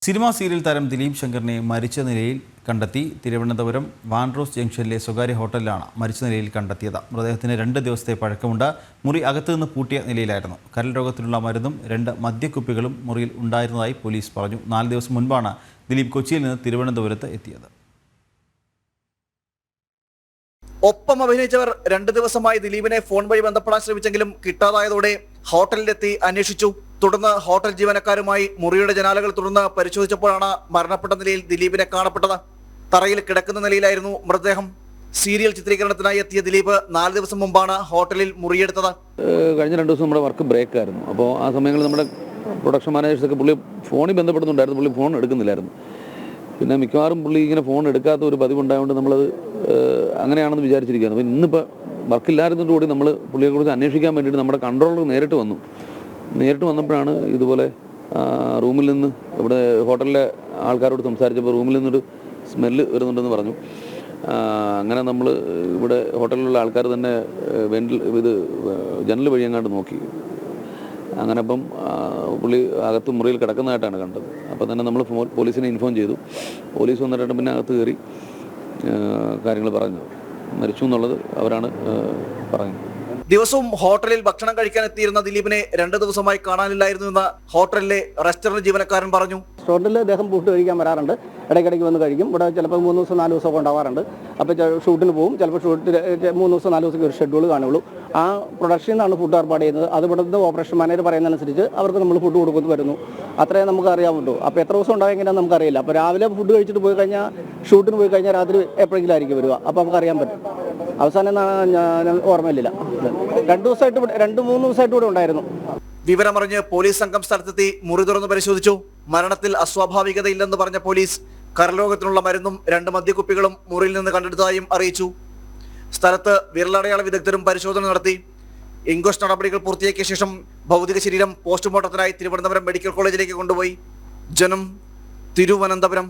Cinema serial താരം ദിലീപ് ശങ്കറിനെ മരിച്ച നിലയിൽ കണ്ടെത്തി. തിരുവനന്തപുരം വാൻഡ്രോസ് ജംഗ്ഷനിലെ സ്വകാര്യ ഹോട്ടലിലാണ് മരിച്ച നിലയിൽ കണ്ടെത്തിയത്. മൃതദേഹത്തിന് 2 ദിവസത്തെ പഴക്കമുണ്ട്. മുറി അകത്തുനിന്ന് പൂട്ടിയ നിലയിലായിരുന്നു. കരൾ രോഗത്തിനുള്ള മരുന്നും 2 മദ്യക്കുപ്പികളും മുറിയിൽ ഉണ്ടായിരുന്നതായി പോലീസ് പറഞ്ഞു. 4 ദിവസം മുൻപാണ് ദിലീപ് കൊച്ചിയിൽ നിന്ന് തിരുവനന്തപുരത്ത് എത്തിയത്. ഒപ്പം അഭിനയിച്ചവർ 2 ദിവസമായി ദിലീപിനെ ഫോൺ വഴി ബന്ധപ്പെടാൻ ശ്രമിച്ചെങ്കിലും കിട്ടാതായതോടെ ഹോട്ടലിലെത്തി അന്വേഷിച്ചു. തുടർന്ന് ഹോട്ടൽ ജീവനക്കാരുമായി മുറിയുടെ ജനാലകൾ തുറന്ന് പരിശോധിച്ചപ്പോഴാണ് മരണപ്പെട്ട നിലയിൽ ദിലീപിനെ കാണപ്പെട്ടത്. തറയിൽ കിടക്കുന്ന നിലയിലായിരുന്നു മൃതദേഹം. സീരിയൽ ചിത്രീകരണത്തിനായി എത്തിയ ദിലീപ് 4 ദിവസം മുമ്പാണ് ഹോട്ടലിൽ മുറിയെടുത്തത്. കഴിഞ്ഞ 2 ദിവസം നമ്മുടെ വർക്ക് ബ്രേക്ക് ആയിരുന്നു. അപ്പോൾ ആ സമയങ്ങളിൽ നമ്മുടെ പ്രൊഡക്ഷൻ മാനേജേഴ്സൊക്കെ പുള്ളി ഫോണിൽ ബന്ധപ്പെടുന്നുണ്ടായിരുന്നു. പുള്ളി ഫോൺ എടുക്കുന്നില്ലായിരുന്നു. പിന്നെ മിക്കവാറും പുള്ളി ഇങ്ങനെ ഫോൺ എടുക്കാത്ത ഒരു പതിവുണ്ടായതുകൊണ്ട് നമ്മളത് അങ്ങനെയാണെന്ന് വിചാരിച്ചിരിക്കുകയാണ്. അപ്പോൾ ഇന്നിപ്പോൾ വർക്കില്ലായിരുന്നതോടുകൂടി നമ്മൾ പുള്ളിയെക്കുറിച്ച് അന്വേഷിക്കാൻ വേണ്ടിയിട്ട് നമ്മുടെ കൺട്രോളർ നേരിട്ട് വന്നപ്പോഴാണ് ഇതുപോലെ റൂമിൽ നിന്ന് ഇവിടെ ഹോട്ടലിലെ ആൾക്കാരോട് സംസാരിച്ചപ്പോൾ റൂമിൽ നിന്നൊരു സ്മെല്ല് വരുന്നുണ്ടെന്ന് പറഞ്ഞു. അങ്ങനെ നമ്മൾ ഇവിടെ ഹോട്ടലിലുള്ള ആൾക്കാർ തന്നെ ജനൽ വഴി അങ്ങാണ്ട് നോക്കി. അങ്ങനെ അപ്പം പുള്ളി അകത്ത് മുറിയിൽ കിടക്കുന്നതായിട്ടാണ് കണ്ടത്. അപ്പോൾ തന്നെ നമ്മൾ പോലീസിനെ ഇൻഫോം ചെയ്തു. പോലീസ് വന്നിട്ട് പിന്നെ അകത്ത് കയറി കാര്യങ്ങൾ പറഞ്ഞു. മരിച്ചു എന്നുള്ളത് അവരാണ് പറഞ്ഞത്. ദിവസവും ഹോട്ടലിൽ ഭക്ഷണം കഴിക്കാൻ എത്തിയിരുന്ന ദിലീപിനെ 2 ദിവസമായി കാണാനില്ലായിരുന്നു എന്ന് ഹോട്ടലിലെ റെസ്റ്റോറന്റ് ജീവനക്കാരൻ പറഞ്ഞു. റെസ്റ്റോറൻറ്റിൽ അദ്ദേഹം ഫുഡ് കഴിക്കാൻ വരാറുണ്ട്. ഇടയ്ക്കിടയ്ക്ക് വന്ന് കഴിക്കും. ഇവിടെ ചിലപ്പോൾ 3 ദിവസം 4 ദിവസമൊക്കെ ഉണ്ടാവാറുണ്ട്. അപ്പോൾ ഷൂട്ടിന് പോകും. ചിലപ്പോൾ ഷൂട്ടിന് 3 ദിവസം 4 ദിവസം ഒരു ഷെഡ്യൂൾ കാണുള്ളൂ. ആ പ്രൊഡക്ഷനിൽ നിന്നാണ് ഫുഡ് ഏർപ്പാട് ചെയ്യുന്നത്. അത് ഇവിടുത്തെ ഓപ്പറേഷൻ മാനേജർ പറയുന്നതനുസരിച്ച് അവർക്ക് നമ്മൾ ഫുഡ് കൊടുക്കുന്നു വരുന്നു. അത്രയും നമുക്ക് അറിയാവുള്ളൂ. അപ്പോൾ എത്ര ദിവസം ഉണ്ടാകും എങ്ങനെയാണെന്ന് നമുക്കറിയില്ല. അപ്പോൾ രാവിലെ ഫുഡ് കഴിച്ചിട്ട് പോയി കഴിഞ്ഞാൽ ഷൂട്ടിന് പോയി കഴിഞ്ഞാൽ രാത്രി എപ്പോഴെങ്കിലും ആയിരിക്കും വരിക. അപ്പോൾ നമുക്ക് അറിയാൻ പറ്റും. അവസാനം ഞാൻ ഓർമ്മയില്ല. 2-3 ദിവസമായിട്ട് ഇവിടെ ഉണ്ടായിരുന്നു. വിവരമറിഞ്ഞ് പോലീസ് സംഘം സ്ഥലത്തെത്തി മുറി തുറന്ന് പരിശോധിച്ചു. മരണത്തിൽ അസ്വാഭാവികതയില്ലെന്ന് പറഞ്ഞ പോലീസ് കരലോകത്തിനുള്ള മരുന്നും 2 മദ്യക്കുപ്പികളും മുറിയിൽ നിന്ന് കണ്ടെടുത്തതായും അറിയിച്ചു. സ്ഥലത്ത് വിരലടയാള വിദഗ്ധരും പരിശോധന നടത്തി. ഇൻക്വസ്റ്റ് നടപടികൾ പൂർത്തിയാക്കിയ ശേഷം ഭൗതിക ശരീരം പോസ്റ്റ്മോർട്ടത്തിനായി തിരുവനന്തപുരം മെഡിക്കൽ കോളേജിലേക്ക് കൊണ്ടുപോയി. ജനം, തിരുവനന്തപുരം.